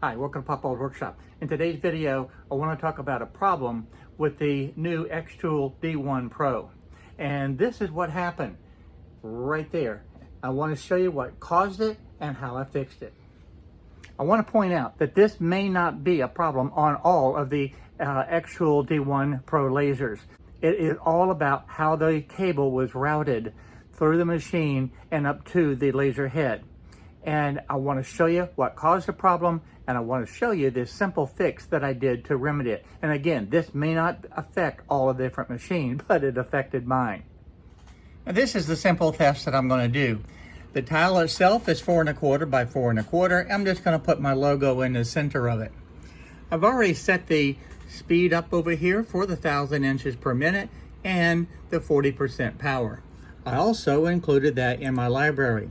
Hi, welcome to Pop Workshop. In today's video, I want to talk about a problem with the new Xtool D1 Pro. And this is what happened right there. I want to show you what caused it and how I fixed it. I want to point out that this may not be a problem on all of the Xtool D1 Pro lasers. It is all about how the cable was routed through the machine and up to the laser head. And I want to show you what caused the problem, and I want to show you this simple fix that I did to remedy it. And again, this may not affect all of the different machines, but it affected mine. Now this is the simple test that I'm going to do. The tile itself is 4 1/4 by 4 1/4. I'm just going to put my logo in the center of it. I've already set the speed up over here for the 1,000 inches per minute and the 40% power. I also included that in my library.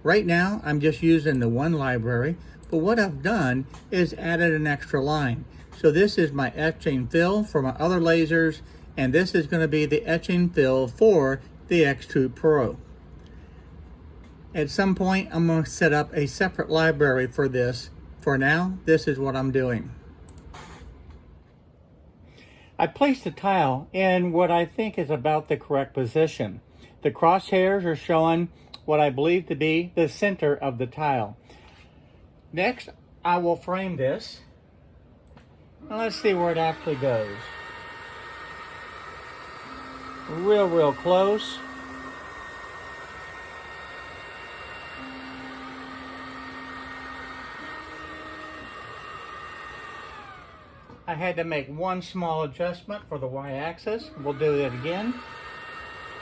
Right now, I'm just using the one library, but what I've done is added an extra line. So this is my etching fill for my other lasers, and this is going to be the etching fill for the X2 Pro. At some point, I'm going to set up a separate library for this. For now, this is what I'm doing. I placed the tile in what I think is about the correct position. The crosshairs are showing what I believe to be the center of the tile. Next, I will frame this. Now let's see where it actually goes. Real close. I had to make one small adjustment for the y-axis. We'll do that again.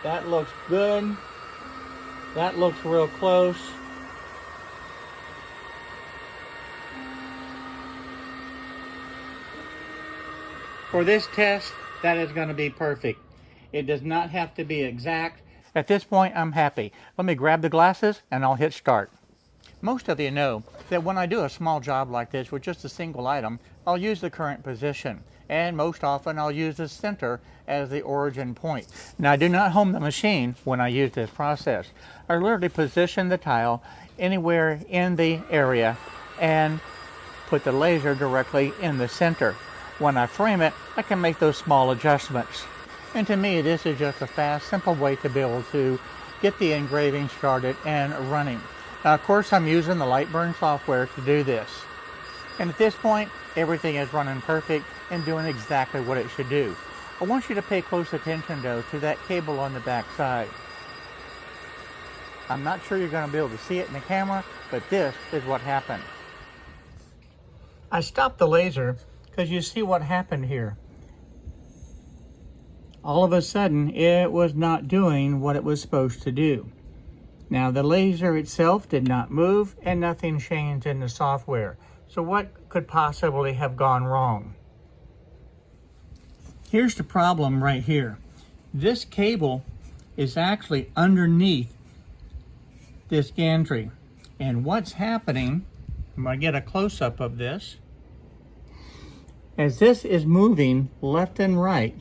That looks good. That looks real close. For this test, that is going to be perfect. It does not have to be exact. At this point, I'm happy. Let me grab the glasses and I'll hit start. Most of you know that when I do a small job like this with just a single item, I'll use the current position. And most often I'll use the center as the origin point. Now I do not home the machine when I use this process. I literally position the tile anywhere in the area and put the laser directly in the center. When I frame it, I can make those small adjustments. And to me, this is just a fast, simple way to be able to get the engraving started and running. Now, of course, I'm using the Lightburn software to do this. And at this point, everything is running perfect and doing exactly what it should do. I want you to pay close attention, though, to that cable on the back side. I'm not sure you're going to be able to see it in the camera, but this is what happened. I stopped the laser because you see what happened here. All of a sudden, it was not doing what it was supposed to do. Now, the laser itself did not move and nothing changed in the software. So what could possibly have gone wrong? Here's the problem right here. This cable is actually underneath this gantry. And what's happening, I'm going to get a close-up of this. As this is moving left and right,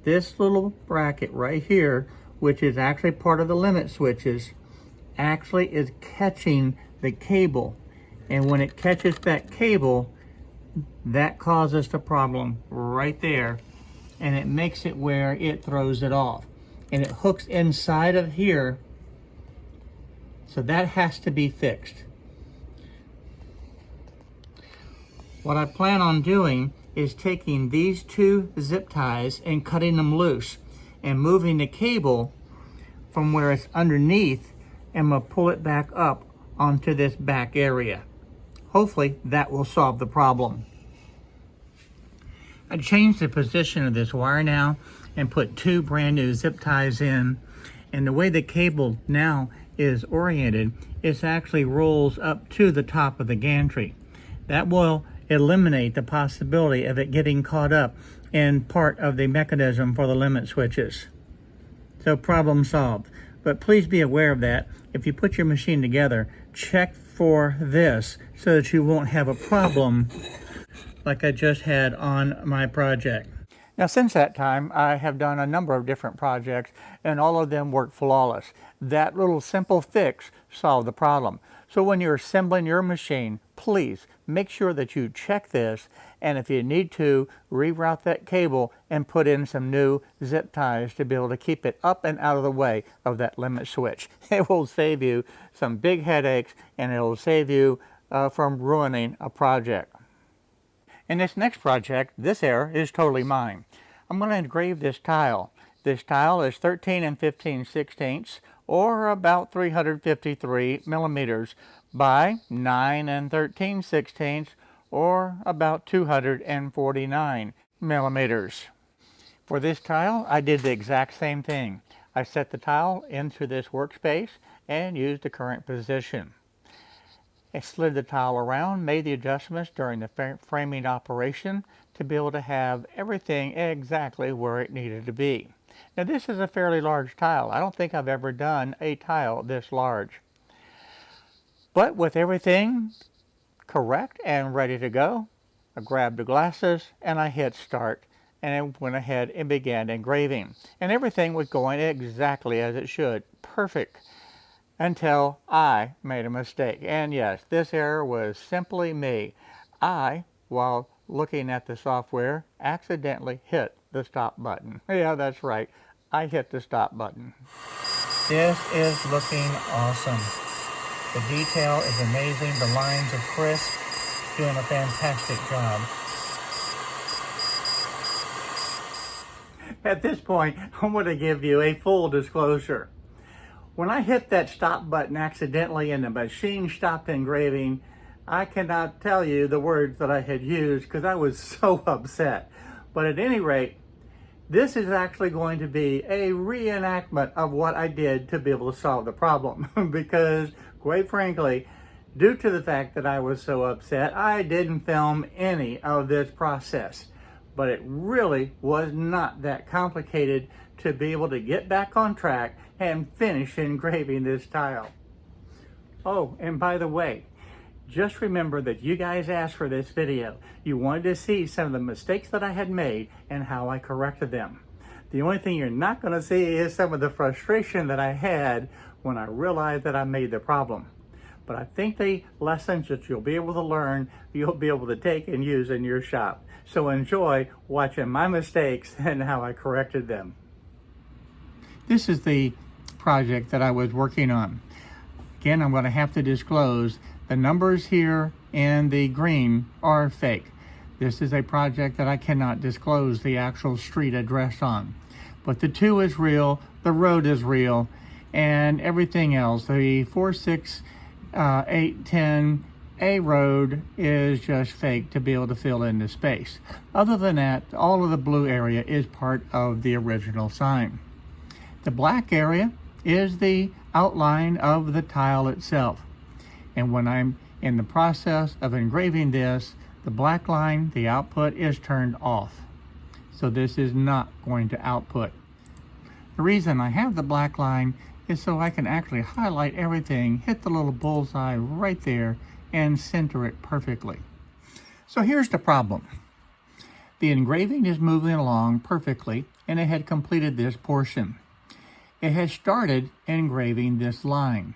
this little bracket right here, which is actually part of the limit switches, actually is catching the cable. And when it catches that cable, that causes the problem right there. And it makes it where it throws it off. And it hooks inside of here. So that has to be fixed. What I plan on doing is taking these two zip ties and cutting them loose and moving the cable from where it's underneath, and I'm going to pull it back up onto this back area. Hopefully that will solve the problem. I changed the position of this wire now and put two brand new zip ties in, and the way the cable now is oriented, it actually rolls up to the top of the gantry. That will eliminate the possibility of it getting caught up in part of the mechanism for the limit switches. So problem solved. But please be aware of that. If you put your machine together, check for this so that you won't have a problem like I just had on my project. Now, since that time, I have done a number of different projects, and all of them work flawless. That little simple fix solved the problem. So when you're assembling your machine, please make sure that you check this, and if you need to, reroute that cable and put in some new zip ties to be able to keep it up and out of the way of that limit switch. It will save you some big headaches, and it will save you from ruining a project. In this next project, this error is totally mine. I'm going to engrave this tile. This tile is 13 15/16 or about 353 millimeters by 9 13/16 or about 249 millimeters. For this tile, I did the exact same thing. I set the tile into this workspace and used the current position. I slid the tile around, made the adjustments during the framing operation to be able to have everything exactly where it needed to be. Now this is a fairly large tile. I don't think I've ever done a tile this large. But with everything correct and ready to go, I grabbed the glasses and I hit start, and I went ahead and began engraving. And everything was going exactly as it should. Perfect. Until I made a mistake. And yes, this error was simply me. I, while looking at the software, accidentally hit the stop button. Yeah, that's right. I hit the stop button. This is looking awesome. The detail is amazing. The lines are crisp. Doing a fantastic job. At this point, I'm going to give you a full disclosure. When I hit that stop button accidentally and the machine stopped engraving, I cannot tell you the words that I had used because I was so upset. But at any rate, this is actually going to be a reenactment of what I did to be able to solve the problem. Because, quite frankly, due to the fact that I was so upset, I didn't film any of this process. But it really was not that complicated to be able to get back on track and finish engraving this tile. Oh, and by the way, just remember that you guys asked for this video. You wanted to see some of the mistakes that I had made and how I corrected them. The only thing you're not going to see is some of the frustration that I had when I realized that I made the problem. But I think the lessons that you'll be able to learn, you'll be able to take and use in your shop. So enjoy watching my mistakes and how I corrected them. This is the project that I was working on. Again, I'm going to have to disclose the numbers here and the green are fake. This is a project that I cannot disclose the actual street address on. But the 2 is real, the road is real, and everything else, the 4, 6, 8, 10 A road is just fake to be able to fill in the space. Other than that, all of the blue area is part of the original sign. The black area is the outline of the tile itself. And when I'm in the process of engraving this, the black line, the output, is turned off. So this is not going to output. The reason I have the black line is so I can actually highlight everything, hit the little bullseye right there, and center it perfectly. So here's the problem. The engraving is moving along perfectly, and it had completed this portion. It has started engraving this line.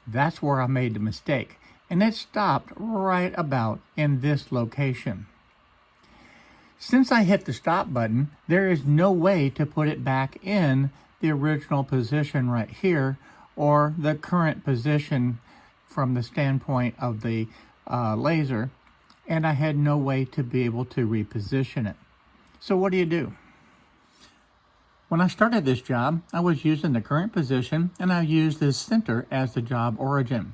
That's where I made the mistake, and it stopped right about in this location. Since I hit the stop button, there is no way to put it back in the original position right here, or the current position from the standpoint of the laser, and I had no way to be able to reposition it. So what do? When I started this job, I was using the current position, and I used this center as the job origin.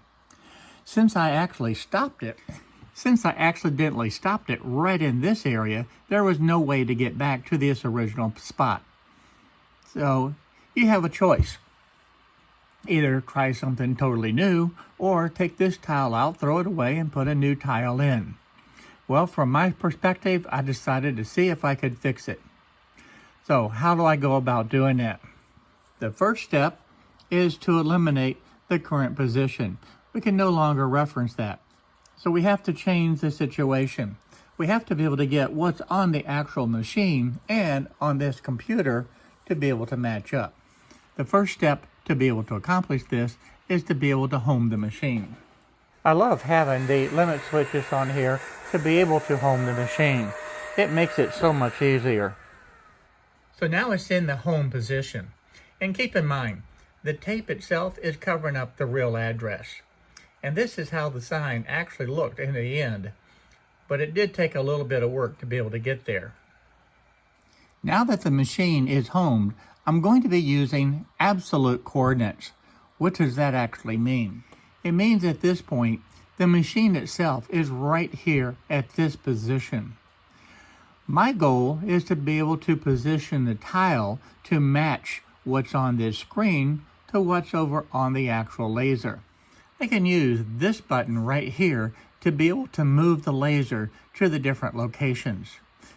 Since I accidentally stopped it right in this area, there was no way to get back to this original spot. So you have a choice. Either try something totally new, or take this tile out, throw it away, and put a new tile in. Well, from my perspective, I decided to see if I could fix it. So how do I go about doing that? The first step is to eliminate the current position. We can no longer reference that. So we have to change the situation. We have to be able to get what's on the actual machine and on this computer to be able to match up. The first step to be able to accomplish this is to be able to home the machine. I love having the limit switches on here to be able to home the machine. It makes it so much easier. So now it's in the home position. And keep in mind, the tape itself is covering up the real address. And this is how the sign actually looked in the end. But it did take a little bit of work to be able to get there. Now that the machine is homed, I'm going to be using absolute coordinates. What does that actually mean? It means at this point, the machine itself is right here at this position. My goal is to be able to position the tile to match what's on this screen to what's over on the actual laser. I can use this button right here to be able to move the laser to the different locations.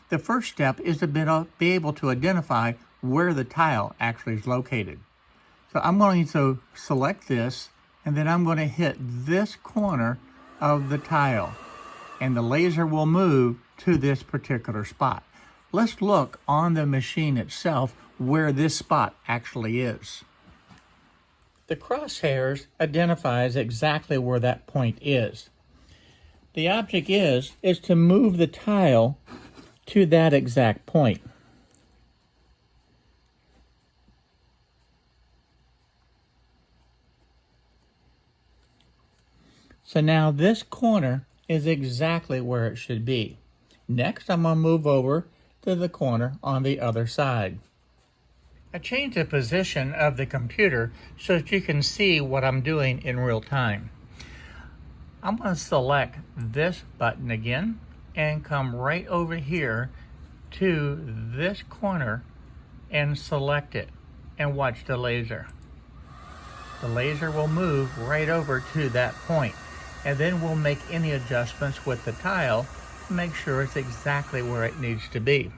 The first step is to be able to identify where the tile actually is located. So I'm going to select this, and then I'm going to hit this corner of the tile, and the laser will move to this particular spot. Let's look on the machine itself where this spot actually is. The crosshairs identifies exactly where that point is. The object is to move the tile to that exact point. So now this corner is exactly where it should be. Next, I'm going to move over to the corner on the other side. I changed the position of the computer so that you can see what I'm doing in real time. I'm going to select this button again and come right over here to this corner and select it and watch the laser. The laser will move right over to that point, and then we'll make any adjustments with the tile to make sure it's exactly where it needs to be.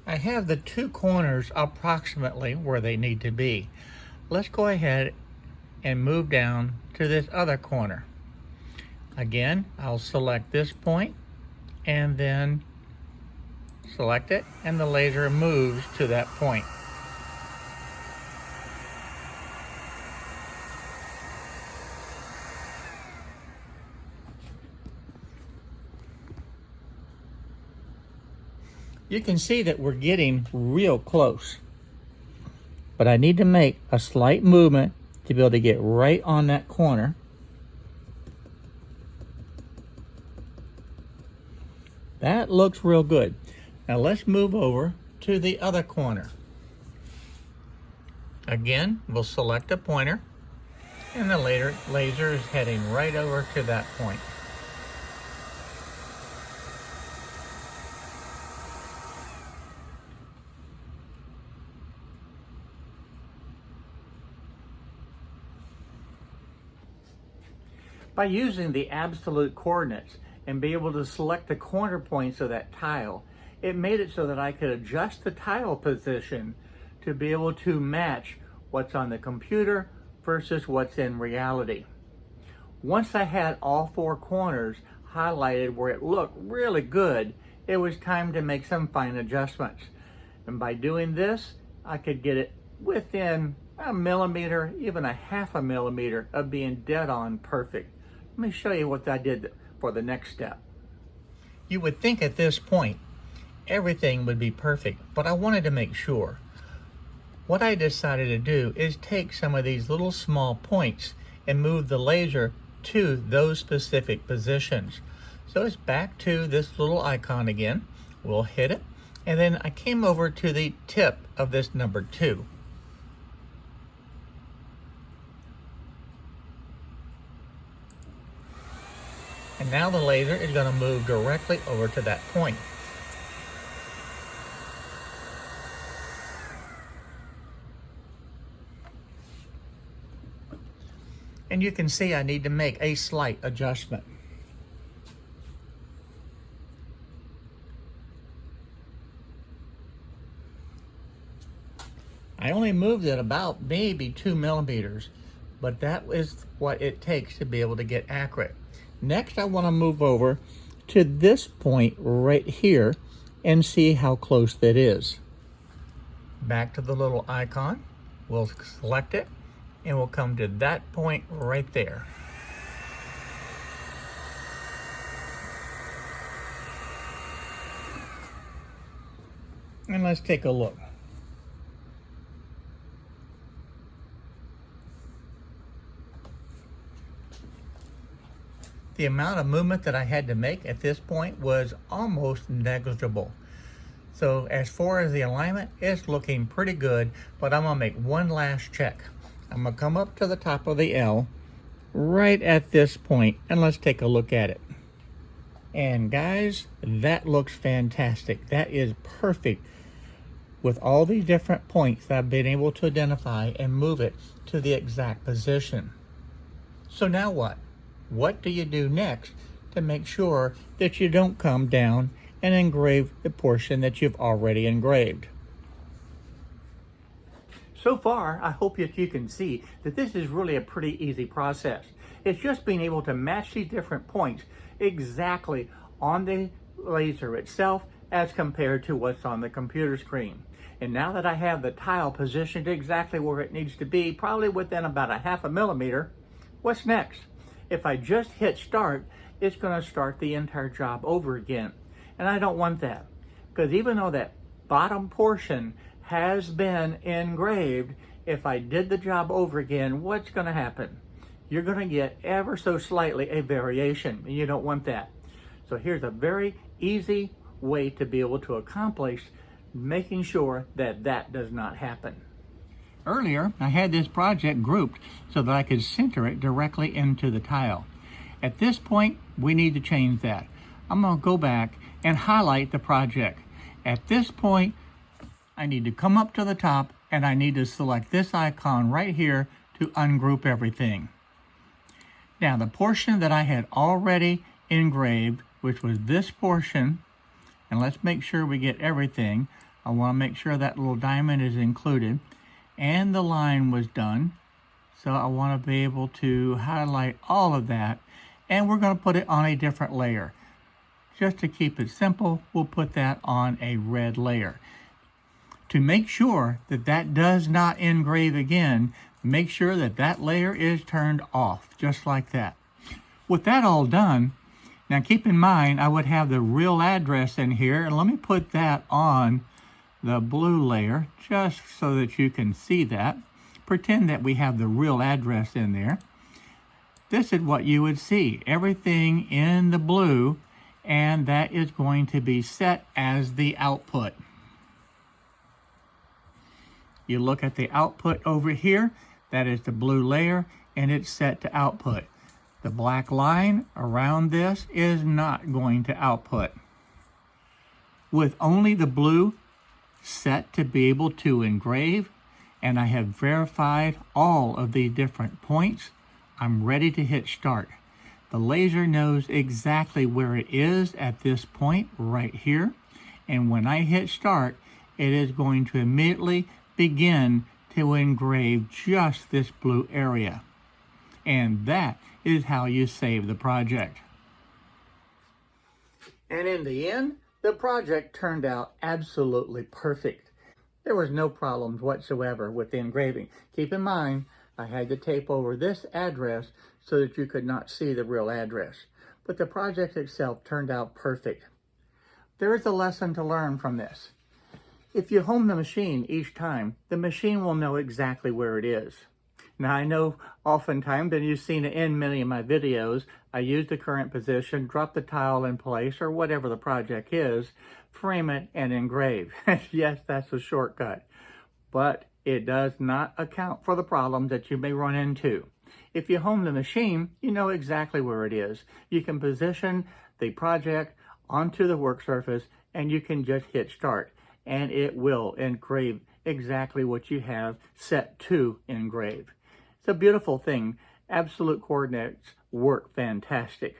I have the two corners approximately where they need to be. Let's go ahead and move down to this other corner. Again, I'll select this point and then select it, and the laser moves to that point. You can see that we're getting real close, but I need to make a slight movement to be able to get right on that corner. That looks real good. Now let's move over to the other corner. Again, we'll select a pointer, and the laser is heading right over to that point. By using the absolute coordinates and be able to select the corner points of that tile, it made it so that I could adjust the tile position to be able to match what's on the computer versus what's in reality. Once I had all four corners highlighted where it looked really good, it was time to make some fine adjustments. And by doing this, I could get it within a millimeter, even a half a millimeter of being dead on perfect. Let me show you what I did for the next step. You would think at this point everything would be perfect, but I wanted to make sure. What I decided to do is take some of these little small points and move the laser to those specific positions. So it's back to this little icon again. We'll hit it, and then I came over to the tip of this number 2. And now the laser is going to move directly over to that point. And you can see I need to make a slight adjustment. I only moved it about maybe 2 millimeters, but that is what it takes to be able to get accurate. Next, I want to move over to this point right here and see how close that is. Back to the little icon, we'll select it, and we'll come to that point right there. And let's take a look. The amount of movement that I had to make at this point was almost negligible. So as far as the alignment, it's looking pretty good, but I'm gonna make one last check. I'm gonna come up to the top of the L right at this point, and let's take a look at it. And guys, that looks fantastic. That is perfect with all these different points that I've been able to identify and move it to the exact position. So now what? What do you do next to make sure that you don't come down and engrave the portion that you've already engraved? So far, I hope that you can see that this is really a pretty easy process. It's just being able to match these different points exactly on the laser itself as compared to what's on the computer screen. And now that I have the tile positioned exactly where it needs to be, probably within about a 1/2 millimeter, what's next? If I just hit start, it's going to start the entire job over again. And I don't want that, because even though that bottom portion has been engraved, if I did the job over again, what's going to happen? You're going to get ever so slightly a variation, and you don't want that. So here's a very easy way to be able to accomplish making sure that that does not happen. Earlier, I had this project grouped so that I could center it directly into the tile. At this point, we need to change that. I'm going to go back and highlight the project. At this point, I need to come up to the top and I need to select this icon right here to ungroup everything. Now, the portion that I had already engraved, which was this portion, and let's make sure we get everything. I want to make sure that little diamond is included. And the line was done. So I want to be able to highlight all of that, and we're going to put it on a different layer. Just to keep it simple, we'll put that on a red layer. To make sure that that does not engrave again, make sure that that layer is turned off, just like that. With that all done, now keep in mind I would have the real address in here, and let me put that on the blue layer just so that you can see that. Pretend that we have the real address in there. This is what you would see, everything in the blue, and that is going to be set as the output. You look at the output over here, that is the blue layer, and it's set to output. The black line around this is not going to output. With only the blue set to be able to engrave, and I have verified all of the different points, I'm ready to hit start. The laser knows exactly where it is at this point right here, and when I hit start, it is going to immediately begin to engrave just this blue area. And that is how you save the project. And in the end, the project turned out absolutely perfect. There was no problems whatsoever with the engraving. Keep in mind, I had to tape over this address so that you could not see the real address. But the project itself turned out perfect. There is a lesson to learn from this. If you home the machine each time, the machine will know exactly where it is. Now, I know oftentimes, and you've seen it in many of my videos, I use the current position, drop the tile in place, or whatever the project is, frame it, and engrave. Yes, that's a shortcut. But it does not account for the problems that you may run into. If you home the machine, you know exactly where it is. You can position the project onto the work surface, and you can just hit start, and it will engrave exactly what you have set to engrave. It's a beautiful thing. Absolute coordinates work fantastic.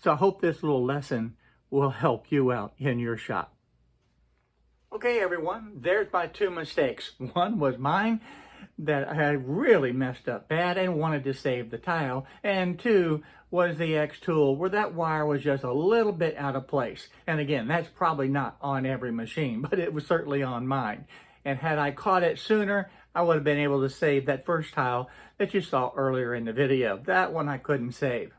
So I hope this little lesson will help you out in your shop. Okay, everyone, there's my 2 mistakes. One was mine, that I had really messed up bad and wanted to save the tile. And two was the X tool where that wire was just a little bit out of place. And again, that's probably not on every machine, but it was certainly on mine. And had I caught it sooner, I would have been able to save that first tile that you saw earlier in the video. That one I couldn't save.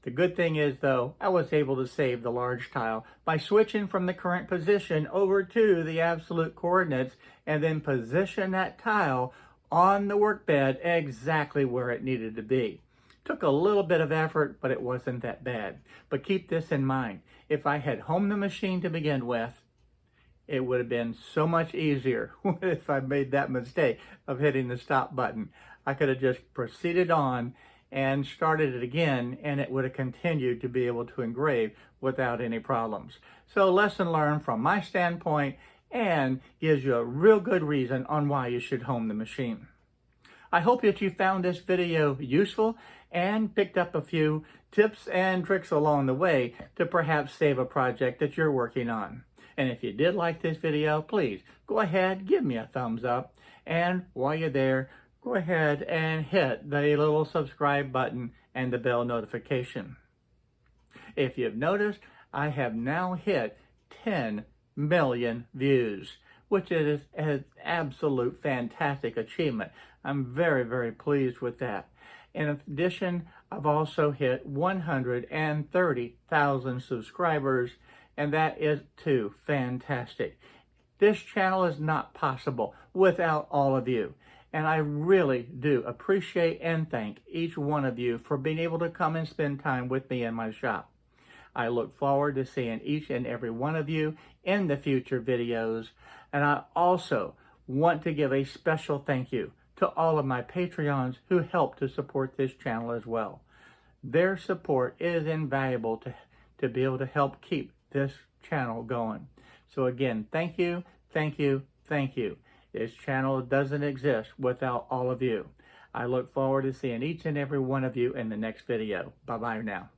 The good thing is, though, I was able to save the large tile by switching from the current position over to the absolute coordinates and then position that tile on the workbed exactly where it needed to be. Took a little bit of effort, but it wasn't that bad. But keep this in mind. If I had homed the machine to begin with, it would have been so much easier if I made that mistake of hitting the stop button. I could have just proceeded on and started it again, and it would have continued to be able to engrave without any problems. So lesson learned from my standpoint, and gives you a real good reason on why you should home the machine. I hope that you found this video useful and picked up a few tips and tricks along the way to perhaps save a project that you're working on. And if you did like this video, please go ahead, give me a thumbs up. And while you're there, go ahead and hit the little subscribe button and the bell notification. If you've noticed, I have now hit 10 million views, which is an absolute fantastic achievement. I'm very, very pleased with that. In addition, I've also hit 130,000 subscribers, and that is too fantastic. This channel is not possible without all of you. And I really do appreciate and thank each one of you for being able to come and spend time with me in my shop. I look forward to seeing each and every one of you in the future videos. And I also want to give a special thank you to all of my Patreons who help to support this channel as well. Their support is invaluable to be able to help keep this channel going. So again, thank you, thank you, thank you. This channel doesn't exist without all of you. I look forward to seeing each and every one of you in the next video. Bye-bye now.